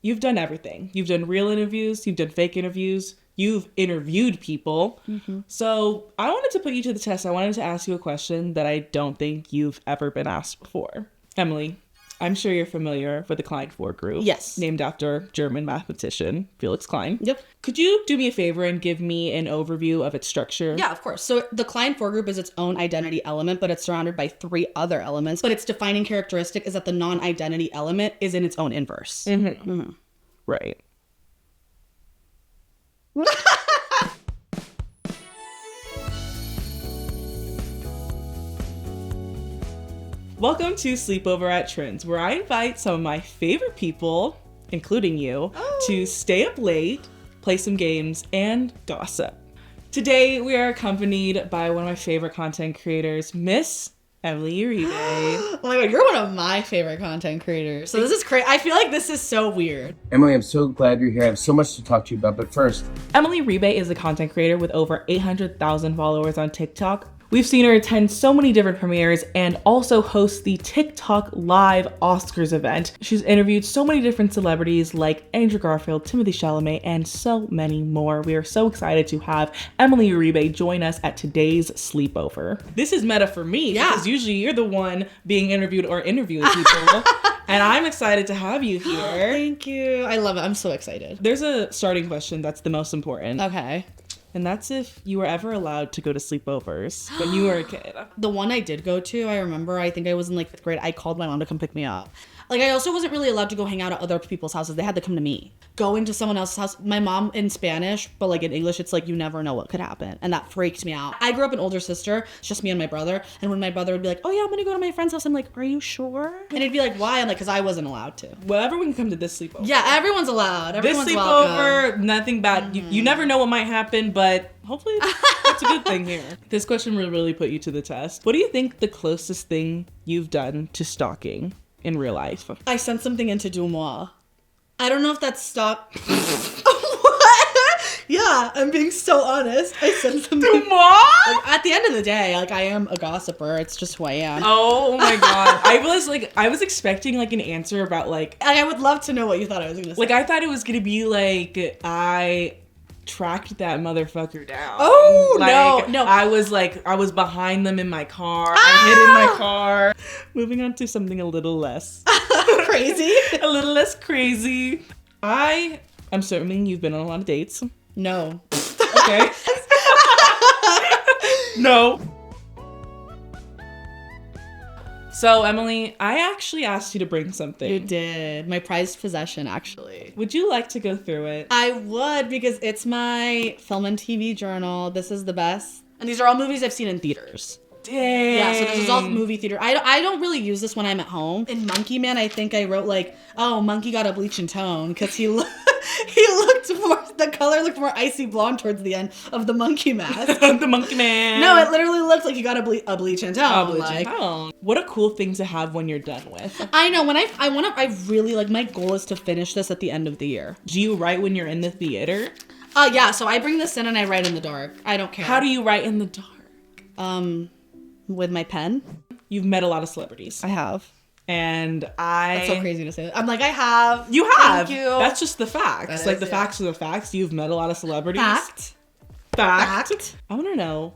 you've done everything. You've done real interviews, you've done fake interviews, you've interviewed people. Mm-hmm. So I wanted to put you to the test. I wanted to ask you a question that I don't think you've ever been asked before. Emily, I'm sure you're familiar with the Klein 4 group. Yes. Named after German mathematician Felix Klein. Yep. Could you do me a favor and give me an overview of its structure? Yeah, of course. So the Klein 4 group is its own identity element, but it's surrounded by 3 other elements. But its defining characteristic is that the non-identity element is in its own inverse. Mm-hmm. Mm-hmm. Right. Welcome to Sleepover at Trin's, where I invite some of my favorite people, including you, to stay up late, play some games, and gossip. Today, we are accompanied by one of my favorite content creators, Miss Emily Uribe. Oh my god, you're one of my favorite content creators. So this is crazy. I feel like this is so weird. Emily, I'm so glad you're here. I have so much to talk to you about, but first... Emily Uribe is a content creator with over 800,000 followers on TikTok. We've seen her attend so many different premieres and also host the TikTok Live Oscars event. She's interviewed so many different celebrities like Andrew Garfield, Timothée Chalamet, and so many more. We are so excited to have Emily Uribe join us at today's sleepover. This is meta for me because usually you're the one being interviewed or interviewing people. And I'm excited to have you here. Thank you. I love it. I'm so excited. There's a starting question that's the most important. Okay. And that's if you were ever allowed to go to sleepovers when you were a kid. The one I did go to, I remember, I think I was in like 5th grade. I called my mom to come pick me up. Like, I also wasn't really allowed to go hang out at other people's houses. They had to come to me. Going to someone else's house, my mom in Spanish, but like in English, it's like, you never know what could happen. And that freaked me out. I grew up an older sister. It's just me and my brother. And when my brother would be like, oh yeah, I'm going to go to my friend's house, I'm like, are you sure? And he'd be like, why? I'm like, because I wasn't allowed to. Well, everyone can come to this sleepover. Yeah, everyone's allowed. Everyone's this welcome. sleepover, nothing bad. Mm-hmm. You never know what might happen, but hopefully that's a good thing here. This question will really put you to the test. What do you think the closest thing you've done to stalking in real life? I sent something into Dumois. I don't know if that's stalk. What? Yeah, I'm being so honest. I sent something. Dumois? Like, at the end of the day, like, I am a gossiper. It's just who I am. Oh my god. I was expecting like an answer about like I would love to know what you thought I was gonna say. Like, I thought it was gonna be like I tracked that motherfucker down. Oh, like, no. I was behind them in my car. I hid in my car. Moving on to something a little less crazy. A little less crazy. I'm assuming you've been on a lot of dates. No. Okay. No. So, Emily, I actually asked you to bring something. You did. My prized possession, actually. Would you like to go through it? I would, because it's my film and TV journal. This is the best. And these are all movies I've seen in theaters. Dang. Yeah, so this is all movie theater. I don't really use this when I'm at home. In Monkey Man, I think I wrote like, oh, Monkey got a bleach and tone, because he looked more, the color looked more icy blonde towards the end of the monkey mask. The Monkey Man. No, it literally looked like you got a bleach and tone. A bleach and tone. What a cool thing to have when you're done with. I know, when I really, like, my goal is to finish this at the end of the year. Do you write when you're in the theater? Yeah, so I bring this in and I write in the dark. I don't care. How do you write in the dark? With my pen. You've met a lot of celebrities. I have. And That's so crazy to say. I'm like, I have. You have. Thank you. That's just the facts. That like, is, the facts are the facts. You've met a lot of celebrities. Fact. I want to know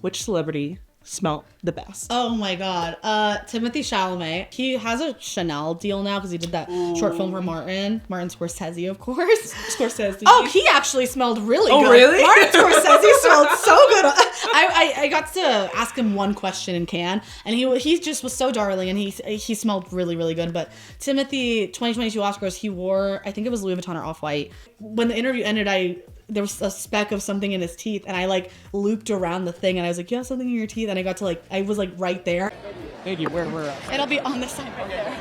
which celebrity smelled the best. Oh my god. Timothée Chalamet. He has a Chanel deal now because he did that short film for Martin Scorsese, of course. Scorsese. Oh, he actually smelled really good. Oh, really? Martin Scorsese smelled so good. I got to ask him one question in Cannes, and he just was so darling, and he smelled really, really good. But Timothy, 2022 Oscars, he wore, I think it was Louis Vuitton or Off-White. When the interview ended, there was a speck of something in his teeth, and I like looped around the thing, and I was like, you have something in your teeth? And I got to like, I was like right there. Thank you. Where? It'll be on this side right there.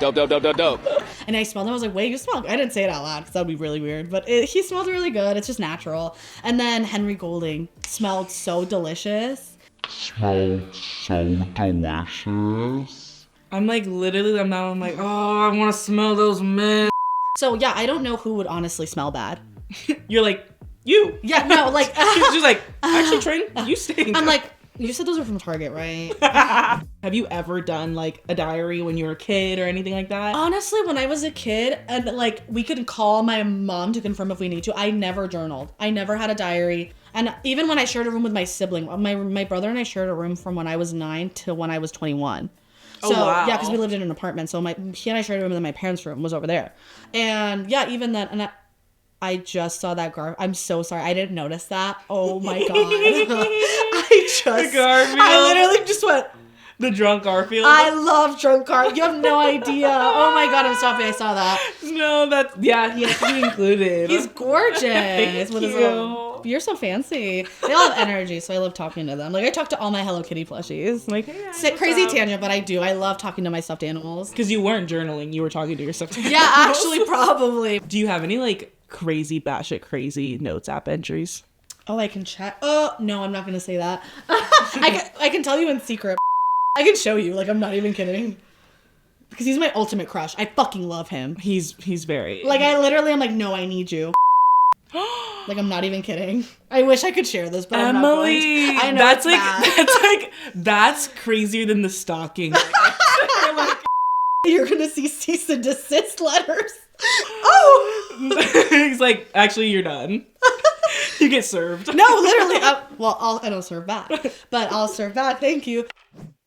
Dope. And I smelled him. I was like, wait, you smell? I didn't say it out loud because that would be really weird. But he smelled really good. It's just natural. And then Henry Golding smelled so delicious. I'm like, literally, I'm like, oh, I want to smell those men. So yeah, I don't know who would honestly smell bad. You're like, you. Yeah, no, like. She's like, actually, Trin, you stink. I'm like, You said those are from Target, right? Have you ever done like a diary when you were a kid or anything like that? Honestly, when I was a kid and like we could call my mom to confirm if we need to, I never journaled. I never had a diary. And even when I shared a room with my sibling, my brother and I shared a room from when I was 9 to when I was 21. So, wow. yeah, because we lived in an apartment. So he and I shared a room, and then my parents' room was over there. And yeah, even then, and I just saw that Garfield. I'm so sorry. I didn't notice that. Oh my God. I literally just went. The drunk Garfield? I love drunk Garfield. You have no idea. Oh my God, I'm so happy I saw that. No, he has to be included. He's gorgeous. Thank with his little, you're so fancy. They all have energy, so I love talking to them. Like, I talk to all my Hello Kitty plushies. Like, hey, crazy tangent, but I do. I love talking to my stuffed animals. Because you weren't journaling, you were talking to your stuffed animals. Yeah, actually, probably. Do you have any, like, crazy, batshit crazy notes app entries? Oh, I can check. Oh, no, I'm not going to say that. I can tell you in secret. I can show you. Like, I'm not even kidding. Because he's my ultimate crush. I fucking love him. He's very... Like, I'm like, no, I need you. Like, I'm not even kidding. I wish I could share this, but Emily, I'm not going to. I know, that's crazier than the stalking. You're going to see cease and desist letters. Oh! He's like, actually, you're done. You get served. No, literally. I don't serve back. But I'll serve back. Thank you.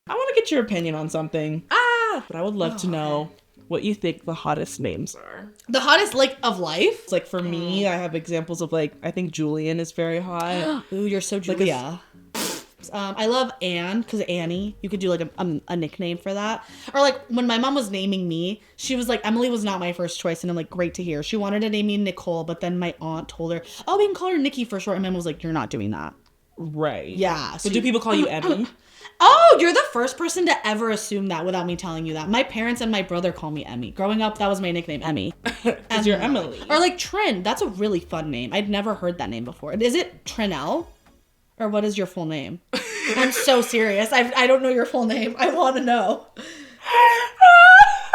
I want to get your opinion on something. But I would love to know what you think the hottest names are. The hottest, like, of life? It's like, for me, I have examples of, like, I think Julian is very hot. Ooh, you're so Julia. I love Anne, because Annie, you could do, like, a nickname for that. Or, like, when my mom was naming me, she was like, Emily was not my first choice, and I'm like, great to hear. She wanted to name me Nicole, but then my aunt told her, oh, we can call her Nikki for short, and my mom was like, you're not doing that. Right. Yeah. So do people call you Emmy? Oh, you're the first person to ever assume that without me telling you that. My parents and my brother call me Emmy. Growing up, that was my nickname, Emmy. Because you're Emily. Or like Trin. That's a really fun name. I'd never heard that name before. Is it Trinell? Or what is your full name? I'm so serious. I don't know your full name. I want to know.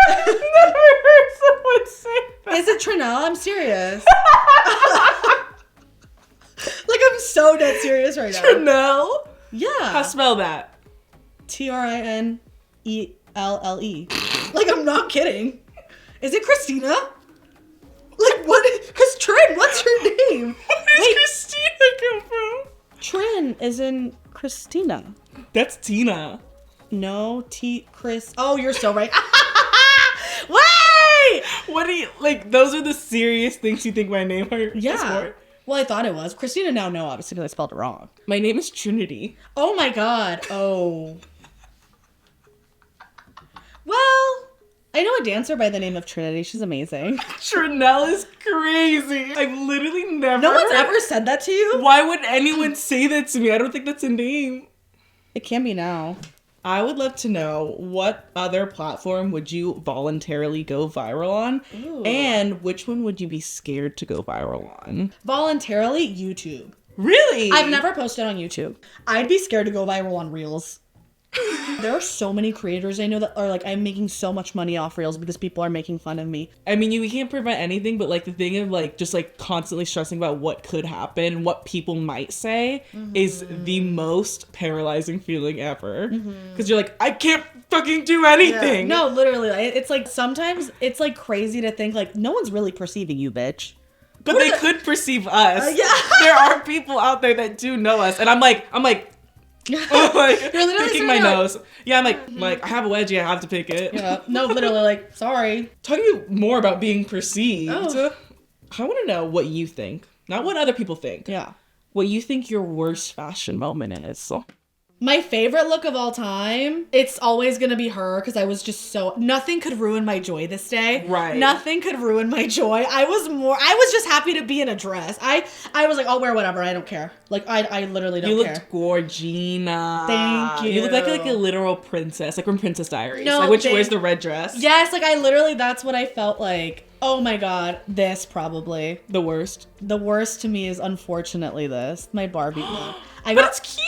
I've never heard someone say that. Is it Trinell? I'm serious. Like, I'm so dead serious right now. Trinell? Yeah. How spell that? Trinelle. Like, I'm not kidding. Is it Christina? Like, what? Because Trin, what's her name? Where does Christina come from? Trin is in Christina. That's Tina. No, Chris. Oh, you're so right. Wait! What do you, like, those are the serious things you think my name are? Yeah. Well, I thought it was. Christina now know, obviously, because I spelled it wrong. My name is Trinity. Oh my God. Oh. Well, I know a dancer by the name of Trinity. She's amazing. Trinell is crazy. I've literally never... No one's ever said that to you? Why would anyone say that to me? I don't think that's a name. It can be now. I would love to know, what other platform would you voluntarily go viral on? Ooh. And which one would you be scared to go viral on? Voluntarily, YouTube. Really? I've never posted on YouTube. I'd be scared to go viral on Reels. There are so many creators I know that are like, I'm making so much money off Reels because people are making fun of me. I mean, we can't prevent anything, but like the thing of like just like constantly stressing about what could happen, what people might say is the most paralyzing feeling ever. Because you're like, I can't fucking do anything. Yeah. No, literally. It's like sometimes it's like crazy to think like no one's really perceiving you, bitch. But they could perceive us. Yeah. There are people out there that do know us. And I'm like, You're literally picking my nose. Yeah, I'm like, I have a wedgie, I have to pick it. Yeah. No, literally, like, sorry. Tell you more about being perceived. Oh. I want to know what you think. Not what other people think. Yeah. What you think your worst fashion moment is. My favorite look of all time, it's always gonna be her because I was just so, nothing could ruin my joy this day. Right. Nothing could ruin my joy. I was just happy to be in a dress. I was like, I'll wear whatever, I don't care. Like, I literally don't care. You looked gorgina. Thank you. You look like a literal princess, like from Princess Diaries. No, like when she wears the red dress. Yes, like I literally, that's what I felt like. Oh my God, this probably. The worst. The worst to me is unfortunately this, my Barbie look. But it's cute.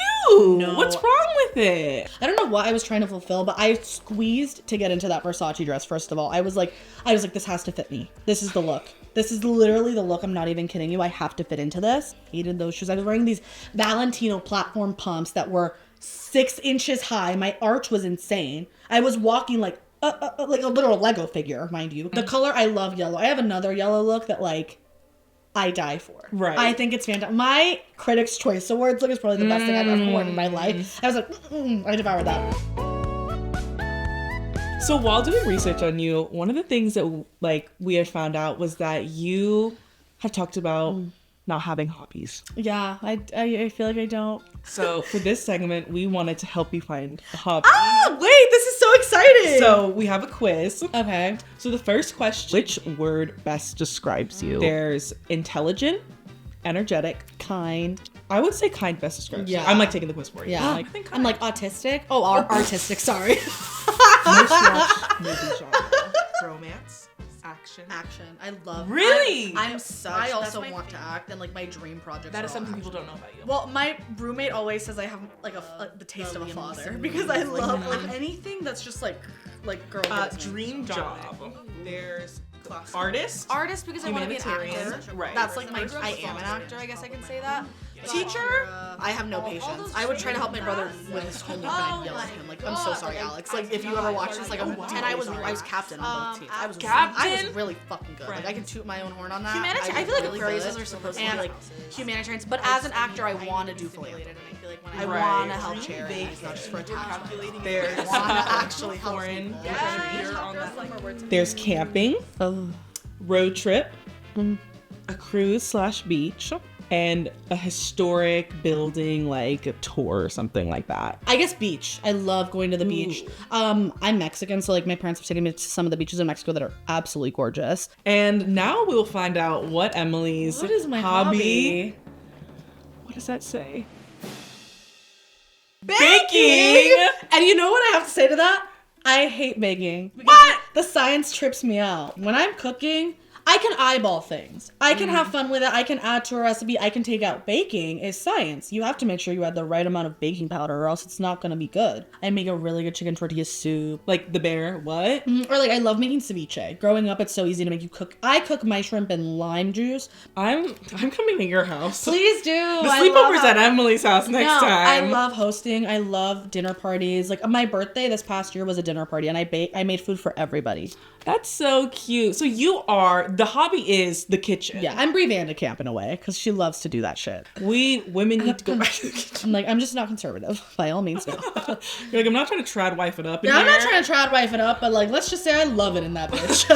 No. What's wrong with it? I don't know what I was trying to fulfill, but I squeezed to get into that Versace dress, first of all. I was like, this has to fit me. This is the look. This is literally the look. I'm not even kidding you. I have to fit into this. Hated those shoes. I was wearing these Valentino platform pumps that were 6 inches high. My arch was insane. I was walking like a literal Lego figure, mind you. The color, I love yellow. I have another yellow look that like I die for. Right. I think it's fantastic. My Critics' Choice Awards look is probably the best thing I've ever worn in my life. I was like, I devoured that. So while doing research on you, one of the things that like we had found out was that you have talked about not having hobbies. Yeah, I feel like I don't. So for this segment, we wanted to help you find a hobby. Ah, wait, this is so exciting. So we have a quiz. Okay. So the first question, which word best describes you? There's intelligent, energetic, Kind. I would say kind best describes you. Yeah. I'm like taking the quiz for you. Yeah. I think I'm like autistic. Oh, artistic, sorry. most watched movie genre. Romance, action. Action. I love Really? I'm such. I That's also my want to act, and like my dream projects. That is are all something action. people don't know about you. Well, my roommate always says I have like the taste of a father because I love like anything that's just like girl. business. Dream job. There's artist. Artist because I want to be an Humanitarian. actor. Right. That's like I am an actor. I guess I can say that. Teacher, I have no patience. I would try to help my brother with his homework and I'd yell at him like, "I'm so sorry, Alex." Like if you ever watch this, like, and I was captain on both teams. I was really fucking good. Like I can toot my own horn on that. Humanitarian. I feel like Aquariuses are supposed to be like humanitarians, but as an actor, I want to do philanthropy. I feel like when I want to help charities, not just for attachment. There's I want to actually help foreign. people. There's camping, Oh. road trip, a cruise/beach, and a historic building like a tour or something like that. I guess beach. I love going to the beach. I'm Mexican, so like my parents have taken me to some of the beaches in Mexico that are absolutely gorgeous. And now we'll find out what Emily's What is my hobby? What does that say? Baking! And you know what I have to say to that? I hate baking. What? The science trips me out. When I'm cooking, I can eyeball things. I can have fun with it. I can add to a recipe. I can take out. Baking is science. You have to make sure you add the right amount of baking powder or else it's not going to be good. I make a really good chicken tortilla soup. Like the bear, what? Or like I love making ceviche. Growing up, it's so easy to make. You cook. I cook my shrimp in lime juice. I'm coming to your house. Please do. The sleepover's at Emily's house next time. I love hosting. I love dinner parties. Like my birthday this past year was a dinner party, and I made food for everybody. That's so cute. So the hobby is the kitchen. Yeah, I'm Brie Vandekamp in a way because she loves to do that shit. We women need to go back to the kitchen. I'm like, I'm just not conservative. By all means, no. You're like, I'm not trying to trad wife it up. Yeah, I'm not trying to trad wife it up, but like, let's just say I love it in that bitch.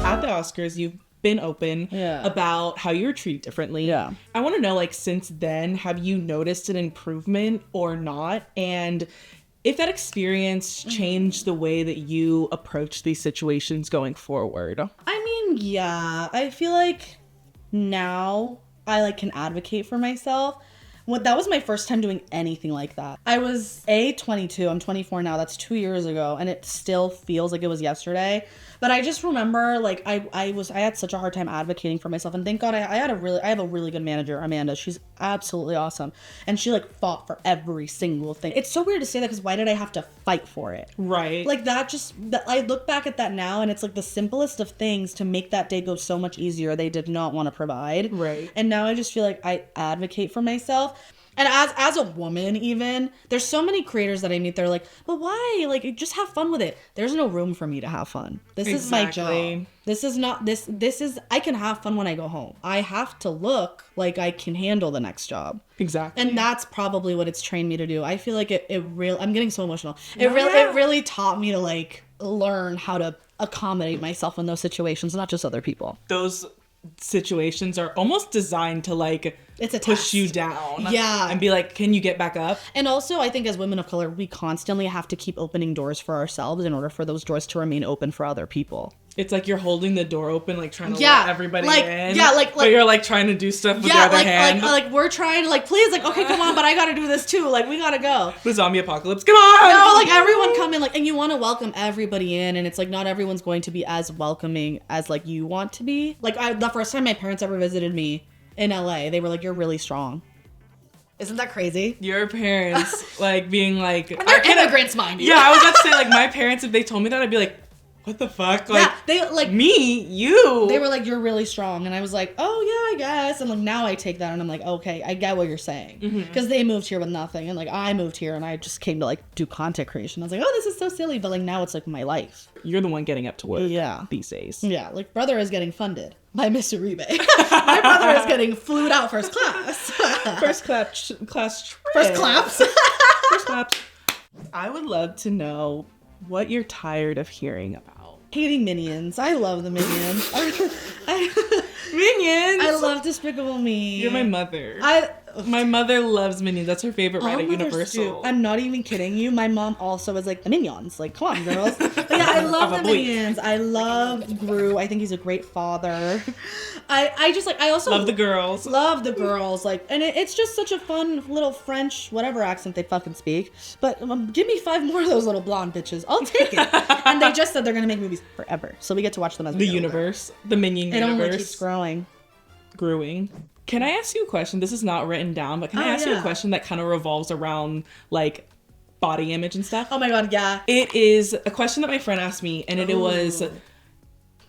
At the Oscars, you've been open Yeah. about how you were treated differently. Yeah. I want to know, like, since then, have you noticed an improvement or not? And if that experience changed the way that you approach these situations going forward. I mean, yeah, I feel like now I like can advocate for myself. That was my first time doing anything like that. I was 22. I'm 24 now. That's 2 years ago, and it still feels like it was yesterday. But I just remember, like, I had such a hard time advocating for myself, and thank God I have a really good manager, Amanda. She's absolutely awesome, and she like fought for every single thing. It's so weird to say that because why did I have to fight for it? Right. Like I look back at that now, and it's like the simplest of things to make that day go so much easier. They did not want to provide. Right. And now I just feel like I advocate for myself. And as a woman, even, there's so many creators that I meet, they're like, but why? Like, just have fun with it. There's no room for me to have fun. This is my job. This is not, this is, I can have fun when I go home. I have to look like I can handle the next job. Exactly. And that's probably what it's trained me to do. I feel like I'm getting so emotional. It really taught me to, like, learn how to accommodate myself in those situations, not just other people. Those situations are almost designed to, like, it's a push test. you down. Yeah. And be like, can you get back up? And also, I think as women of color, we constantly have to keep opening doors for ourselves in order for those doors to remain open for other people. It's like you're holding the door open, like trying to let everybody in. Yeah, like, but you're like trying to do stuff with your other hand. Like we're trying to, like, please, like, okay, come on, but I gotta do this too. Like, we gotta go. The zombie apocalypse, come on! No, like, everyone come in, like, and you want to welcome everybody in, and it's like not everyone's going to be as welcoming as like you want to be. Like, the first time my parents ever visited me in LA, they were like, "You're really strong." Isn't that crazy? Your parents, like, being like... And they're immigrants, mind you. Yeah, I was about to say, like, my parents, if they told me that, I'd be like, what the fuck? Like, Yeah, they like me, you. They were like, you're really strong. And I was like, oh, yeah, I guess. And like, now I take that and I'm like, okay, I get what you're saying. Because they moved here with nothing. And like, I moved here and I just came to like do content creation. I was like, oh, this is so silly. But like, now it's like my life. You're the one getting up to work. Yeah. These days. Yeah. Like, brother is getting funded by Miss Uribe. My brother is getting flued out first class. First class. First claps. First claps. I would love to know what you're tired of hearing about. Hating Minions. I love the Minions. Minions! I love Despicable Me. You're my mother. I My mother loves Minions. That's her favorite ride All at mothers Universal. do. I'm not even kidding you. My mom also was like, the Minions. Like, come on, girls. But yeah, I love the Probably. Minions. I love Gru. I think he's a great father. I also Love the girls. Love the girls. Like, and it's just such a fun little French, whatever accent they fucking speak. But give me 5 more of those little blonde bitches. I'll take it. And they just said they're going to make movies forever. So we get to watch them as we The get older. universe. The Minion It universe. only keeps growing. Growing. Can I ask you a question? This is not written down, but can I Oh, ask you a yeah. question that kind of revolves around like body image and stuff? Oh my god, yeah. It is a question that my friend asked me, and it was,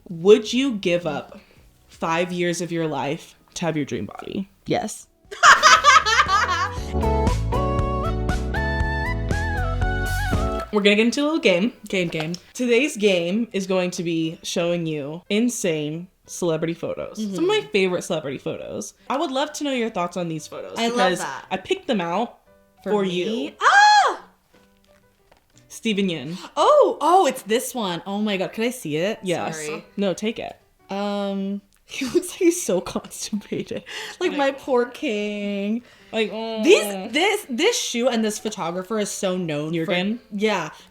would you give up 5 years of your life to have your dream body? Yes. We're gonna get into a little game. Game. Today's game is going to be showing you insane celebrity photos. Some of my favorite celebrity photos. I would love to know your thoughts on these photos. I love because that. I picked them out for me? you. Ah! Steven Yin. Oh, it's this one. Oh my god, can I see it? Yes. Sorry. No, take it. He looks like he's so constipated. Like my poor king. Like, oh. This shoot and this photographer is so known Jürgen?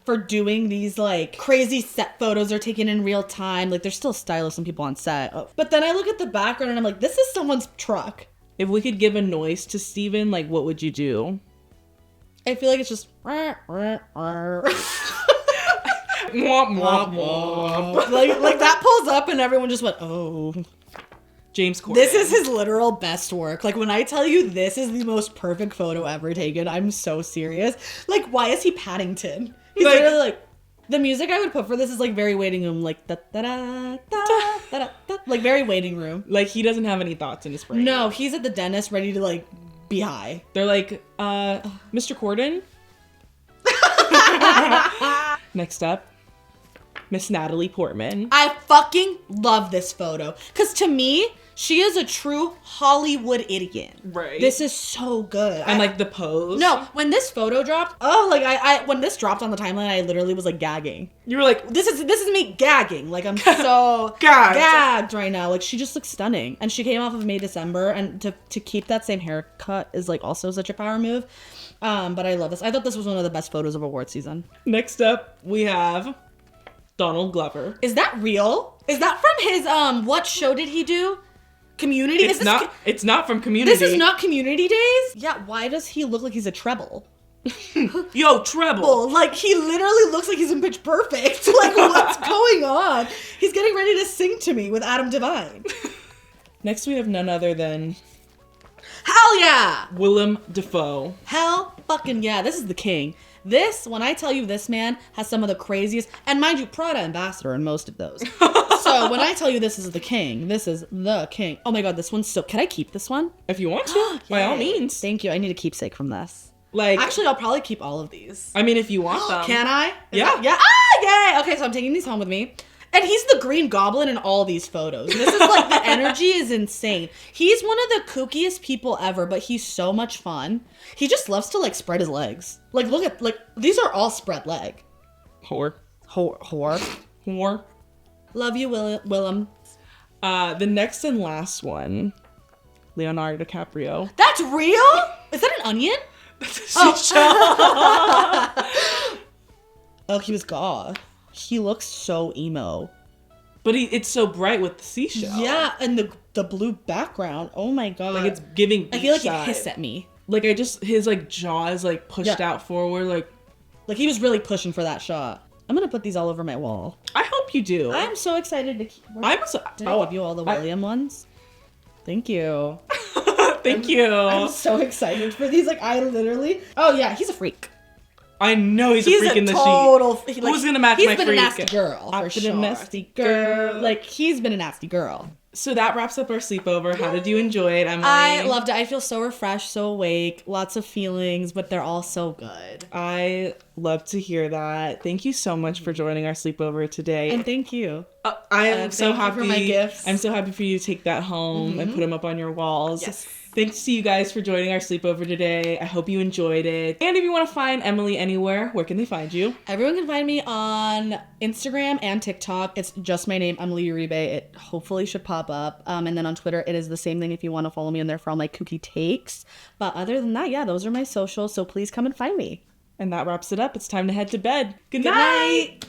for doing these like crazy set photos they're taken in real time. Like there's still stylists and people on set. But then I look at the background and I'm like, this is someone's truck. If we could give a noise to Steven, like, what would you do? I feel like it's just Womp, womp, womp. like that pulls up and everyone just went, oh. James Corden. This is his literal best work. Like, when I tell you this is the most perfect photo ever taken, I'm so serious. Like, why is he Paddington? He's Like- literally like, the music I would put for this is like very waiting room, like da da da da da da da, like very waiting room. Like, he doesn't have any thoughts in his brain. No, he's at the dentist ready to like be high. They're like, Mr. Corden? Next up, Miss Natalie Portman. I fucking love this photo. Because to me, she is a true Hollywood idiot. Right. This is so good. And like the pose. No, when this photo dropped, I when this dropped on the timeline, I literally was like gagging. You were like, This is me gagging. Like I'm so gagged right now. Like she just looks stunning. And she came off of May December, and to keep that same haircut is like also such a power move. But I love this. I thought this was one of the best photos of award season. next up, we have Donald Glover. Is that real? Is that from his what show did he do? Community? It's not from Community. This is not Community Days? Yeah, why does he look like he's a treble? Yo, Treble. Like, he literally looks like he's in Pitch Perfect. Like, what's going on? He's getting ready to sing to me with Adam Devine. Next, we have none other than Hell yeah! Willem Dafoe. Hell fucking yeah. This is the king. This, when I tell you this man has some of the craziest, and mind you, Prada ambassador in most of those. So when I tell you this is the king, this is the king. Oh my god, this one's so... Can I keep this one? If you want to, by all Yay. means. Thank you. I need a keepsake from this. Like, Actually, I'll probably keep all of these. I mean, if you want them. Can I? Yeah. Yeah. Ah, yay! Okay, so I'm taking these home with me. And he's the Green Goblin in all these photos. This is like, the energy is insane. He's one of the kookiest people ever, but he's so much fun. He just loves to like spread his legs. Like, look at, like, these are all spread leg. Whore. Whore. Love you, Willem. The next and last one, Leonardo DiCaprio. That's real? Is that an onion? Oh, he was goth. He looks so emo. But it's so bright with the seashell. Yeah, and the blue background. Oh my god. Like, it's giving I feel like beachside. it hissed at me. Like, his, like, jaw is, like, pushed Yeah. out forward. Like, He was really pushing for that shot. I'm gonna put these all over my wall. I hope you do. I'm so excited to keep... I'm so... Did I give you all the William ones? Thank you. Thank you. I'm so excited for these. Like, I literally... Oh, yeah, he's a freak. I know he's a freak in the total, sheet. Who's gonna match my freak? He's been a nasty girl, I've for been sure. a nasty girl. Like, he's been a nasty girl. So that wraps up our sleepover. How did you enjoy it, Emily? I loved it. I feel so refreshed, so awake. Lots of feelings, but they're all so good. I love to hear that. Thank you so much for joining our sleepover today. And thank you. I am so thank you happy for my gifts. I'm so happy for you to take that home and put them up on your walls. Yes. Thanks to you guys for joining our sleepover today. I hope you enjoyed it. And if you want to find Emily anywhere, where can they find you? Everyone can find me on Instagram and TikTok. It's just my name, Emily Uribe. It hopefully should pop up. And then on Twitter, it is the same thing if you want to follow me in there for all my kooky takes. But other than that, yeah, those are my socials. So please come and find me. And that wraps it up. It's time to head to bed. Good night.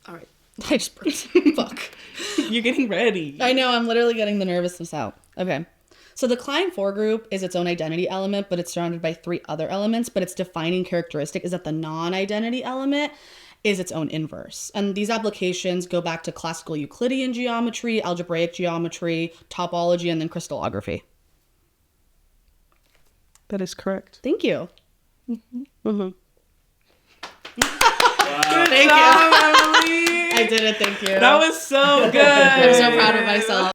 All right. I just burped. Fuck. You're getting ready. I know. I'm literally getting the nervousness out. Okay. So the Klein 4 group is its own identity element, but it's surrounded by 3 other elements. But its defining characteristic is that the non-identity element is its own inverse. And these applications go back to classical Euclidean geometry, algebraic geometry, topology, and then crystallography. That is correct. Thank you. Thank you, Emily. I did it. Thank you. That was so good. I'm so proud of myself.